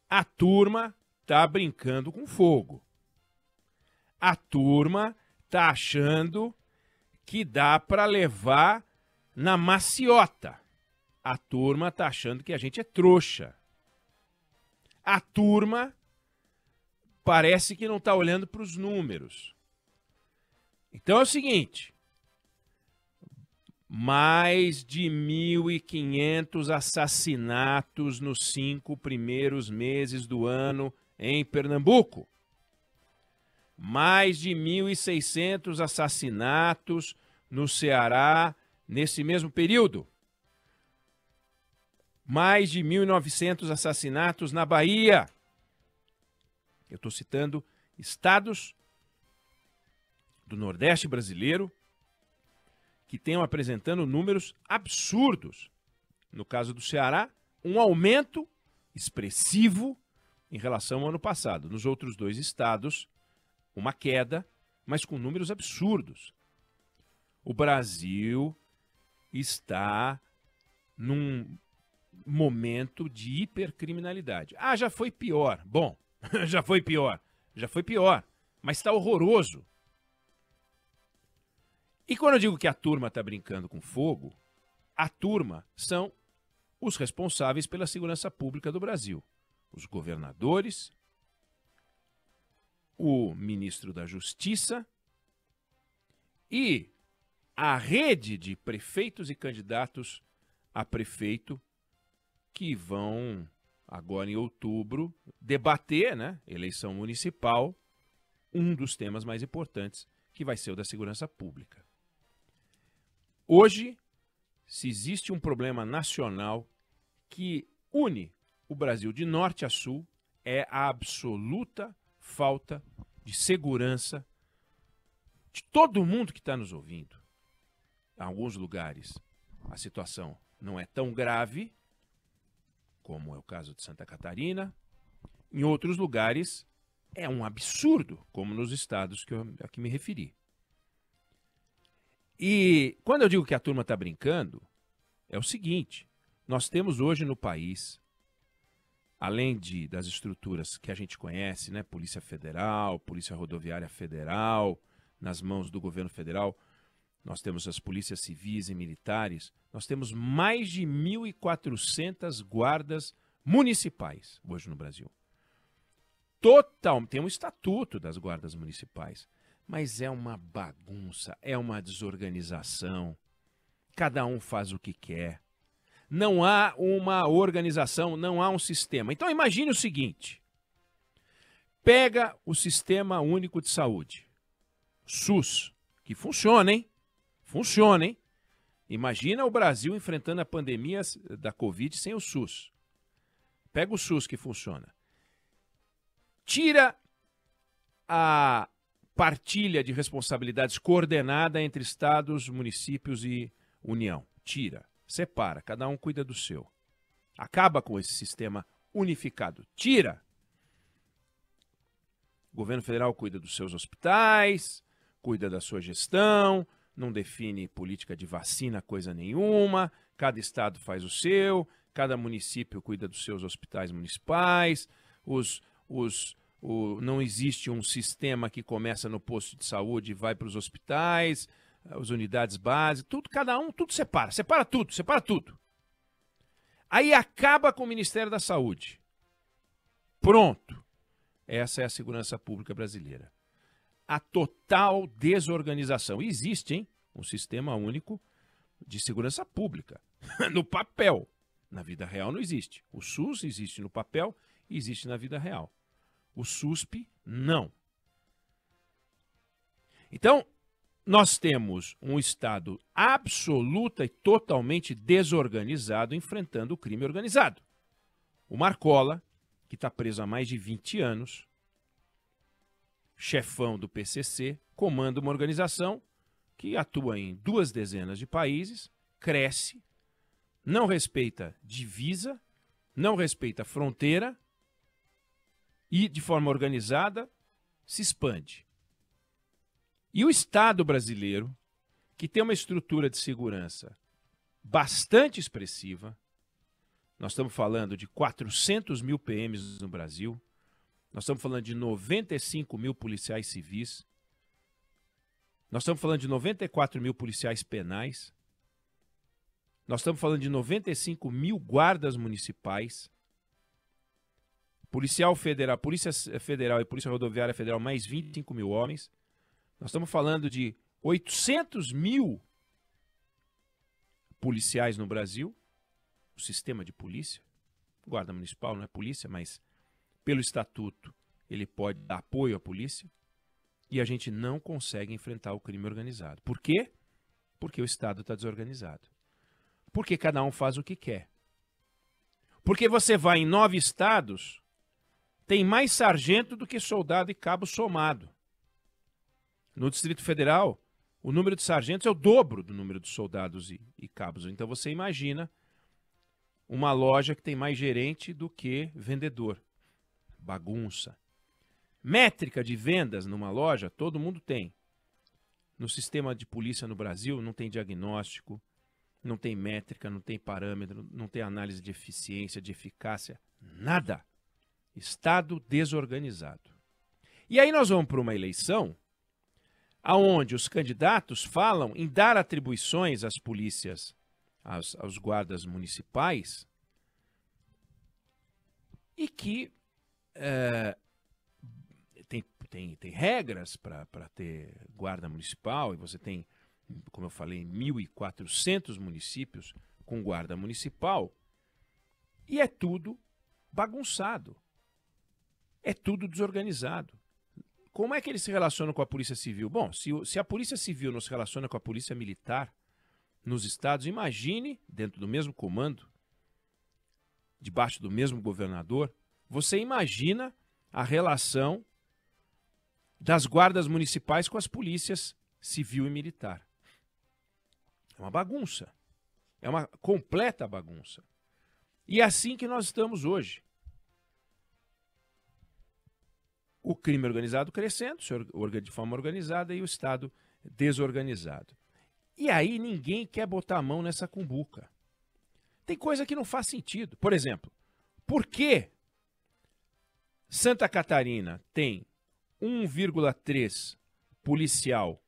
A turma tá brincando com fogo. A turma tá achando que dá para levar na maciota. A turma tá achando que a gente é trouxa. A turma parece que não tá olhando para os números. Então é o seguinte, mais de 1.500 assassinatos nos 5 primeiros meses do ano em Pernambuco. Mais de 1.600 assassinatos no Ceará nesse mesmo período. Mais de 1.900 assassinatos na Bahia. Eu estou citando estados do Nordeste brasileiro que estão apresentando números absurdos. No caso do Ceará, um aumento expressivo em relação ao ano passado. Nos outros 2 estados, uma queda, mas com números absurdos. O Brasil está num momento de hipercriminalidade. Ah, já foi pior. Bom, já foi pior, mas está horroroso. E quando eu digo que a turma está brincando com fogo, a turma são os responsáveis pela segurança pública do Brasil. Os governadores, o ministro da Justiça e a rede de prefeitos e candidatos a prefeito que vão, agora em outubro, debater, né, eleição municipal, um dos temas mais importantes, que vai ser o da segurança pública. Hoje, se existe um problema nacional que une o Brasil de norte a sul, é a absoluta falta de segurança de todo mundo que está nos ouvindo. Em alguns lugares, a situação não é tão grave, como é o caso de Santa Catarina. Em outros lugares, é um absurdo, como nos estados a que me referi. E quando eu digo que a turma está brincando, é o seguinte, nós temos hoje no país, além das estruturas que a gente conhece, né, Polícia Federal, Polícia Rodoviária Federal, nas mãos do governo federal, nós temos as polícias civis e militares, nós temos mais de 1.400 guardas municipais hoje no Brasil. Tem um estatuto das guardas municipais, mas é uma bagunça, é uma desorganização. Cada um faz o que quer. Não há uma organização, não há um sistema. Então imagine o seguinte, pega o Sistema Único de Saúde, SUS, que funciona, hein? Funciona, hein? Imagina o Brasil enfrentando a pandemia da Covid sem o SUS. Pega o SUS que funciona. Tira a partilha de responsabilidades coordenada entre estados, municípios e União. Tira, separa, cada um cuida do seu. Acaba com esse sistema unificado. Tira. O governo federal cuida dos seus hospitais, cuida da sua gestão, não define política de vacina, coisa nenhuma, cada estado faz o seu, cada município cuida dos seus hospitais municipais, não existe um sistema que começa no posto de saúde e vai para os hospitais, as unidades básicas, tudo, cada um, tudo separa tudo. Aí acaba com o Ministério da Saúde. Pronto. Essa é a segurança pública brasileira. A total desorganização. Existe, hein? Um sistema único de segurança pública. No papel. Na vida real não existe. O SUS existe no papel e existe na vida real. O SUSP, não. Então, nós temos um Estado absoluta e totalmente desorganizado enfrentando o crime organizado. O Marcola, que está preso há mais de 20 anos, chefão do PCC, comanda uma organização que atua em 2 dezenas de países, cresce, não respeita divisa, não respeita fronteira e, de forma organizada, se expande. E o Estado brasileiro, que tem uma estrutura de segurança bastante expressiva, Nós estamos falando de 400 mil PMs no Brasil. Nós estamos falando de 95 mil policiais civis. Nós estamos falando de 94 mil policiais penais. Nós estamos falando de 95 mil guardas municipais. Polícia Federal e Polícia Rodoviária Federal, mais 25 mil homens. Nós estamos falando de 800 mil policiais no Brasil. O sistema de polícia. Guarda Municipal não é polícia, mas pelo estatuto ele pode dar apoio à polícia. E a gente não consegue enfrentar o crime organizado. Por quê? Porque o Estado está desorganizado. Porque cada um faz o que quer. Porque você vai em 9 estados, tem mais sargento do que soldado e cabo somado. No Distrito Federal, o número de sargentos é o dobro do número de soldados e cabos. Então você imagina uma loja que tem mais gerente do que vendedor. Bagunça. Métrica de vendas numa loja, todo mundo tem. No sistema de polícia no Brasil, não tem diagnóstico, não tem métrica, não tem parâmetro, não tem análise de eficiência, de eficácia, nada. Estado desorganizado. E aí nós vamos para uma eleição onde os candidatos falam em dar atribuições às polícias, aos guardas municipais, e que tem regras para ter guarda municipal, e você tem, como eu falei, 1.400 municípios com guarda municipal, e é tudo bagunçado, é tudo desorganizado. Como é que eles se relacionam com a Polícia Civil? Bom, se a Polícia Civil não se relaciona com a Polícia Militar nos estados, imagine, dentro do mesmo comando, debaixo do mesmo governador, você imagina a relação das guardas municipais com as polícias civil e militar. É uma bagunça. É uma completa bagunça. E é assim que nós estamos hoje. O crime organizado crescendo, de forma organizada, e o Estado desorganizado. E aí ninguém quer botar a mão nessa cumbuca. Tem coisa que não faz sentido. Por exemplo, por que Santa Catarina tem 1,3 policial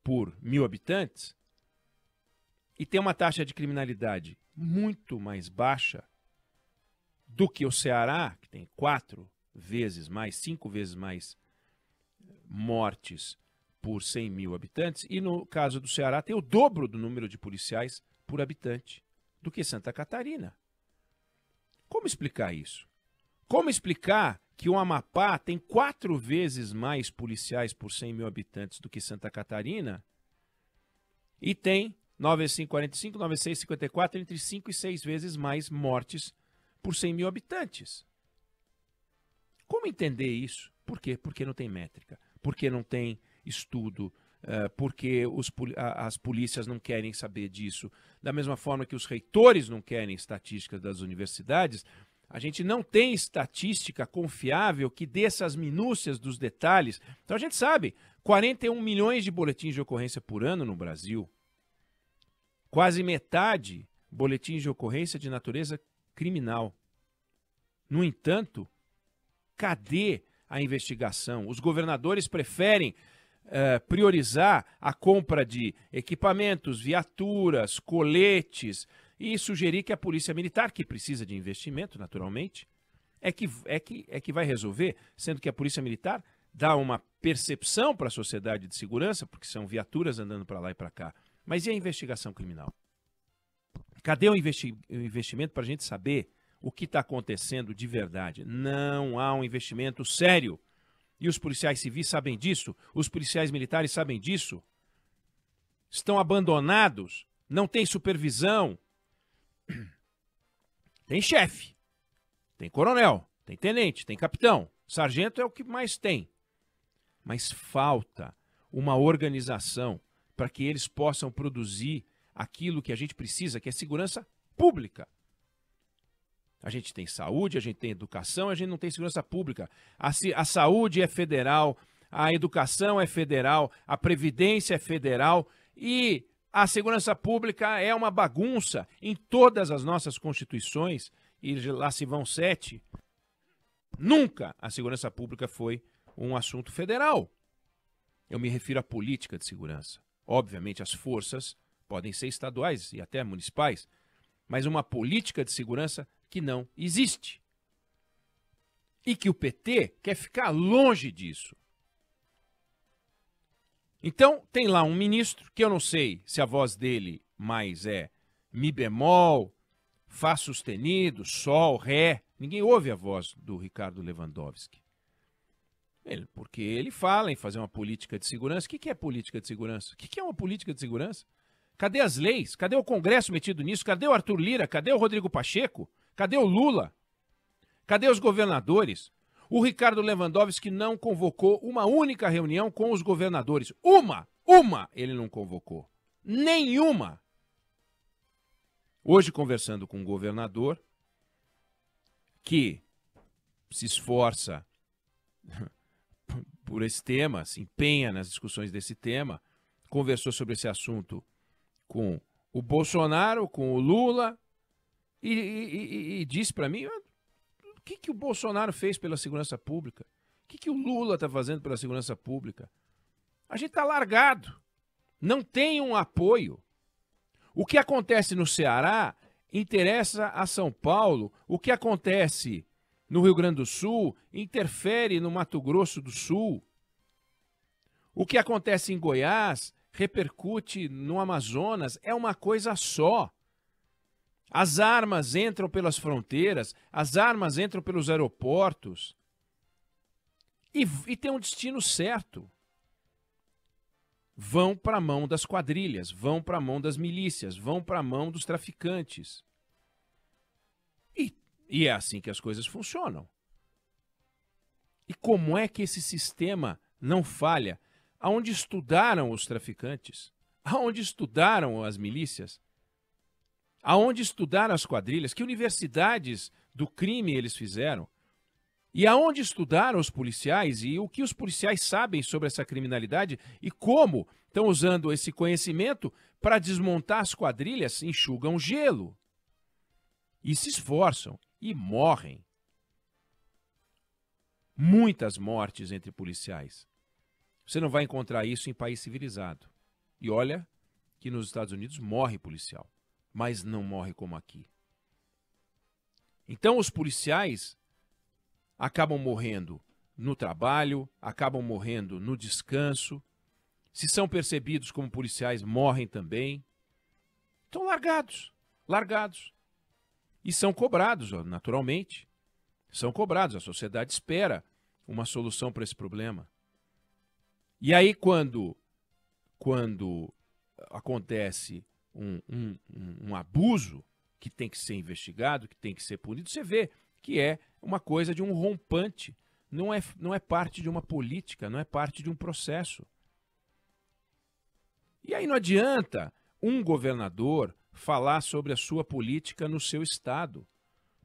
por 1.000 habitantes e tem uma taxa de criminalidade muito mais baixa do que o Ceará, que tem 4 vezes mais, 5 vezes mais mortes por 100.000 habitantes, e no caso do Ceará tem o dobro do número de policiais por habitante do que Santa Catarina? Como explicar isso? Como explicar que o Amapá tem 4 vezes mais policiais por 100.000 habitantes do que Santa Catarina e tem 9 vezes 5, 45, 9 vezes 6, 54, entre 5 e 6 vezes mais mortes por 100.000 habitantes? Como entender isso? Por quê? Porque não tem métrica, porque não tem estudo, porque as polícias não querem saber disso. Da mesma forma que os reitores não querem estatísticas das universidades, a gente não tem estatística confiável que dê essas minúcias dos detalhes. Então a gente sabe, 41 milhões de boletins de ocorrência por ano no Brasil. Quase metade boletins de ocorrência de natureza criminal. No entanto, cadê a investigação? Os governadores preferem priorizar a compra de equipamentos, viaturas, coletes, e sugerir que a Polícia Militar, que precisa de investimento, naturalmente, é que vai resolver, sendo que a Polícia Militar dá uma percepção para a sociedade de segurança, porque são viaturas andando para lá e para cá. Mas e a investigação criminal? Cadê o investimento para a gente saber o que está acontecendo de verdade? Não há um investimento sério. E os policiais civis sabem disso, os policiais militares sabem disso. Estão abandonados, não tem supervisão. Tem chefe, tem coronel, tem tenente, tem capitão. Sargento é o que mais tem. Mas falta uma organização para que eles possam produzir aquilo que a gente precisa, que é segurança pública. A gente tem saúde, a gente tem educação, a gente não tem segurança pública. A saúde é federal, a educação é federal, a previdência é federal e A segurança pública é uma bagunça em todas as nossas constituições, e lá se vão 7. Nunca a segurança pública foi um assunto federal. Eu me refiro à política de segurança. Obviamente, as forças podem ser estaduais e até municipais, mas uma política de segurança que não existe. E que o PT quer ficar longe disso. Então, tem lá um ministro, que eu não sei se a voz dele mais é mi bemol, fá sustenido, sol, ré. Ninguém ouve a voz do Ricardo Lewandowski. Porque ele fala em fazer uma política de segurança. O que é política de segurança? O que é uma política de segurança? Cadê as leis? Cadê o Congresso metido nisso? Cadê o Arthur Lira? Cadê o Rodrigo Pacheco? Cadê o Lula? Cadê os governadores? O Ricardo Lewandowski não convocou uma única reunião com os governadores. Uma ele não convocou. Nenhuma. Hoje, conversando com um governador que se esforça por esse tema, se empenha nas discussões desse tema, conversou sobre esse assunto com o Bolsonaro, com o Lula, e disse para mim: o que o Bolsonaro fez pela segurança pública? O que o Lula está fazendo pela segurança pública? A gente está largado. Não tem um apoio. O que acontece no Ceará interessa a São Paulo. O que acontece no Rio Grande do Sul interfere no Mato Grosso do Sul. O que acontece em Goiás repercute no Amazonas. É uma coisa só. As armas entram pelas fronteiras, as armas entram pelos aeroportos e tem um destino certo. Vão para a mão das quadrilhas, vão para a mão das milícias, vão para a mão dos traficantes. E é assim que as coisas funcionam. E como é que esse sistema não falha? Aonde estudaram os traficantes? Aonde estudaram as milícias? Aonde estudaram as quadrilhas? Que universidades do crime eles fizeram? E aonde estudaram os policiais? E o que os policiais sabem sobre essa criminalidade? E como estão usando esse conhecimento para desmontar as quadrilhas? Enxugam gelo. E se esforçam. E morrem. Muitas mortes entre policiais. Você não vai encontrar isso em país civilizado. E olha que nos Estados Unidos morre policial. Mas não morre como aqui. Então os policiais acabam morrendo no trabalho, acabam morrendo no descanso. Se são percebidos como policiais, morrem também. Estão largados. E são cobrados, naturalmente. São cobrados. A sociedade espera uma solução para esse problema. E aí quando acontece um abuso que tem que ser investigado, que tem que ser punido, você vê que é uma coisa de um rompante. Não é parte de uma política, não é parte de um processo. E aí não adianta um governador falar sobre a sua política no seu estado.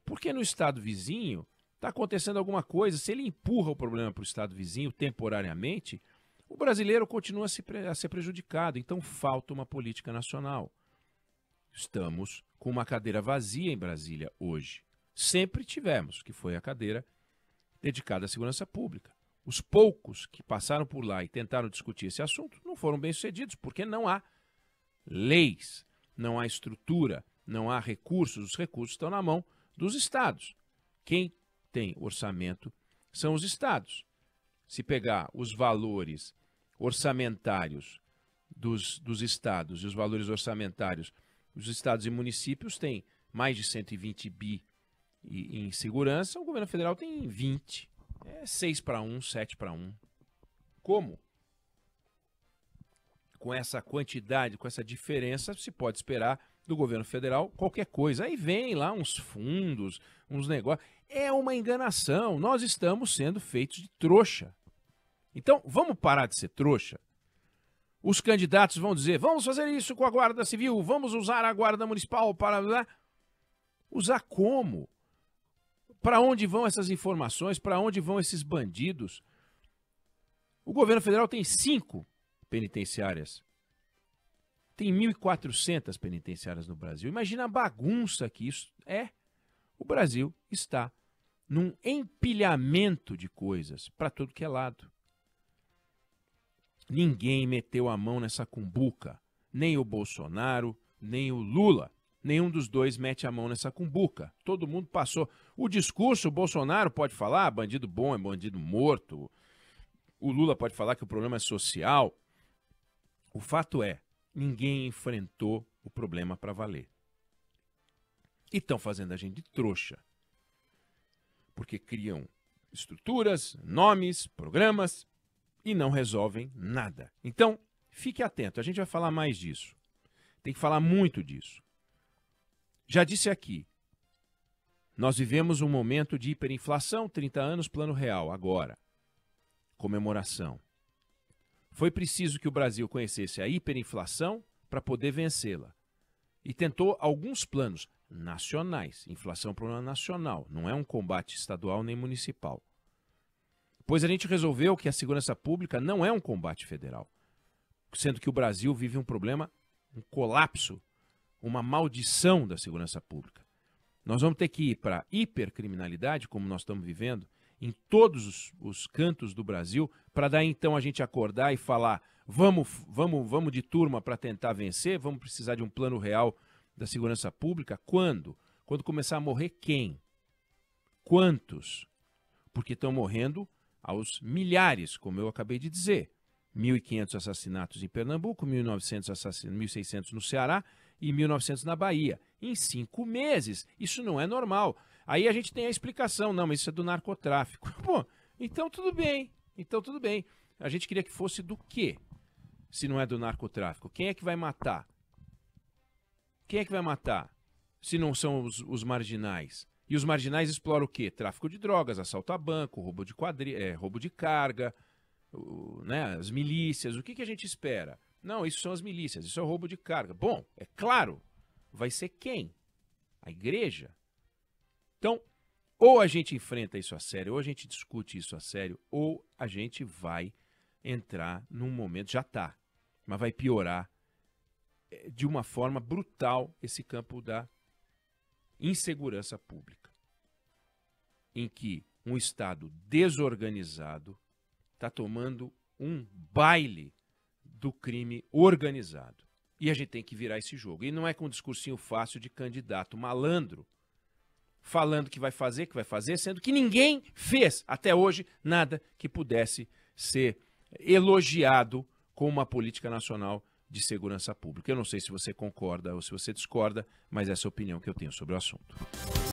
Porque no estado vizinho está acontecendo alguma coisa. Se ele empurra o problema para o estado vizinho temporariamente, o brasileiro continua a ser prejudicado. Então falta uma política nacional. Estamos com uma cadeira vazia em Brasília hoje. Sempre tivemos, que foi a cadeira dedicada à segurança pública. Os poucos que passaram por lá e tentaram discutir esse assunto não foram bem-sucedidos, porque não há leis, não há estrutura, não há recursos. Os recursos estão na mão dos estados. Quem tem orçamento são os estados. Se pegar os valores orçamentários dos estados e os valores orçamentários dos estados e municípios têm mais de 120 bi em segurança, o governo federal tem 20. É 6-1, 7-1. Como? Com essa quantidade, com essa diferença, se pode esperar do governo federal qualquer coisa. Aí vem lá uns fundos, uns negócios. É uma enganação. Nós estamos sendo feitos de trouxa. Então, vamos parar de ser trouxa? Os candidatos vão dizer, vamos fazer isso com a Guarda Civil, vamos usar a Guarda Municipal para... Usar como? Para onde vão essas informações? Para onde vão esses bandidos? O governo federal tem 5 penitenciárias. Tem 1.400 penitenciárias no Brasil. Imagina a bagunça que isso é. O Brasil está num empilhamento de coisas para todo que é lado. Ninguém meteu a mão nessa cumbuca. Nem o Bolsonaro, nem o Lula. Nenhum dos dois mete a mão nessa cumbuca. Todo mundo passou. O discurso, o Bolsonaro pode falar, bandido bom é bandido morto. O Lula pode falar que o problema é social. O fato é, ninguém enfrentou o problema para valer. E estão fazendo a gente de trouxa. Porque criam estruturas, nomes, programas e não resolvem nada. Então, fique atento, a gente vai falar mais disso. Tem que falar muito disso. Já disse aqui, nós vivemos um momento de hiperinflação, 30 anos, plano real, agora. Comemoração. Foi preciso que o Brasil conhecesse a hiperinflação para poder vencê-la. E tentou alguns planos nacionais. Inflação é um problema nacional, não é um combate estadual nem municipal. Pois a gente resolveu que a segurança pública não é um combate federal. Sendo que o Brasil vive um problema, um colapso, uma maldição da segurança pública. Nós vamos ter que ir para a hipercriminalidade, como nós estamos vivendo, em todos os cantos do Brasil, para daí então a gente acordar e falar, vamos de turma para tentar vencer, vamos precisar de um plano real da segurança pública. Quando? Quando começar a morrer quem? Quantos? Porque estão morrendo aos milhares, como eu acabei de dizer. 1.500 assassinatos em Pernambuco, 1.600 no Ceará e 1.900 na Bahia. Em 5 meses. Isso não é normal. Aí a gente tem a explicação. Não, mas isso é do narcotráfico. Pô, então tudo bem. Então tudo bem. A gente queria que fosse do quê? Se não é do narcotráfico. Quem é que vai matar? Quem é que vai matar? Se não são os marginais. E os marginais exploram o quê? Tráfico de drogas, assalto a banco, roubo de carga, né? As milícias. O que a gente espera? Não, isso são as milícias, isso é o roubo de carga. Bom, é claro, vai ser quem? A igreja? Então, ou a gente enfrenta isso a sério, ou a gente discute isso a sério, ou a gente vai entrar num momento, já está, mas vai piorar de uma forma brutal esse campo da insegurança pública, em que um Estado desorganizado está tomando um baile do crime organizado. E a gente tem que virar esse jogo. E não é com um discursinho fácil de candidato malandro, falando que vai fazer, sendo que ninguém fez até hoje nada que pudesse ser elogiado com uma política nacional de segurança pública. Eu não sei se você concorda ou se você discorda, mas essa é a opinião que eu tenho sobre o assunto.